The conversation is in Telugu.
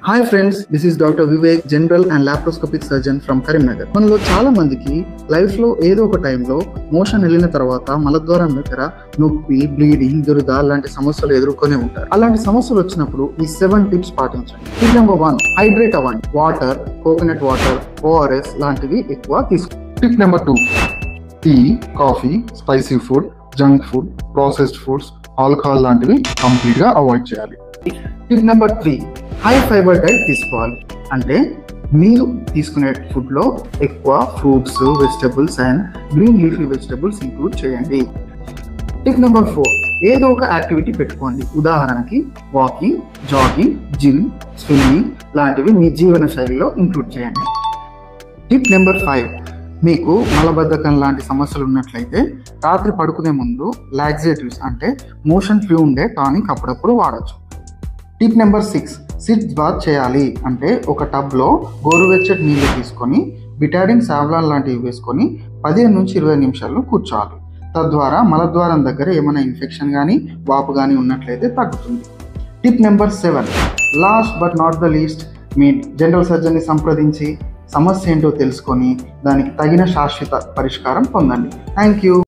Hi friends, this is Dr. Vivek, General and Laparoscopic Surgeon from Karimnagar. మనలో చాలా మందికి లైఫ్ లో ఏదో ఒక టైంలో మోషన్ వెళ్ళిన తర్వాత మలద్వారం దగ్గర నొప్పి, బ్లీడింగ్, దురద లాంటి సమస్యలు ఎదుర్కొనే ఉంటారు. అలాంటి సమస్యలు వచ్చినప్పుడు ఈ 7 టిప్స్ పాటించండి. టిప్ నెంబర్ 1, హైడ్రేట్ అవ్వండి. వాటర్, కోకోనట్ వాటర్, ORS లాంటివి ఎక్కువ తీసుకోండి. Tip number 2, tea, coffee, spicy food, junk food, processed foods, alcohol లాంటివి కంప్లీట్ గా అవాయిడ్ చేయాలి. Tip number 3, high fibre diet తీసుకోవాలి. అంటే మీరు తీసుకునే ఫుడ్ లో ఎక్కువ fruits, vegetables and green leafy vegetables include చేయండి. టిప్ నెంబర్ 4, ఏదో ఒక యాక్టివిటీ పెట్టుకోండి. ఉదాహరణకి వాకింగ్, జాగింగ్, జిమ్, స్విమ్మింగ్ లాంటివి మీ జీవన శైలిలో ఇంక్లూడ్ చేయండి. టిప్ నెంబర్ 5, మీకు మలబద్ధకం లాంటి సమస్యలు ఉన్నట్లయితే రాత్రి పడుకునే ముందు లాక్సేటివ్స్ అంటే మోషన్ ఫ్లూ ఉండే టానిక్ అప్పుడప్పుడు వాడచ్చు. టిప్ నెంబర్ 6, సిట్ బాత్ చేయాలి. అంటే ఒక టబ్లో గోరువెచ్చటి నీళ్లు తీసుకొని బిటాడిన్, సావ్లాన్ లాంటివి వేసుకొని 15 నుంచి 20 నిమిషాలు కూర్చోవాలి. తద్వారా మలద్వారం దగ్గర ఏమైనా ఇన్ఫెక్షన్ కానీ వాపు కానీ ఉన్నట్లయితే తగ్గుతుంది. Tip number 7, last but not the least, మీ జనరల్ సర్జన్ని సంప్రదించి సమస్య ఏంటో తెలుసుకొని దానికి తగిన శాశ్వత పరిష్కారం పొందండి. Thank you.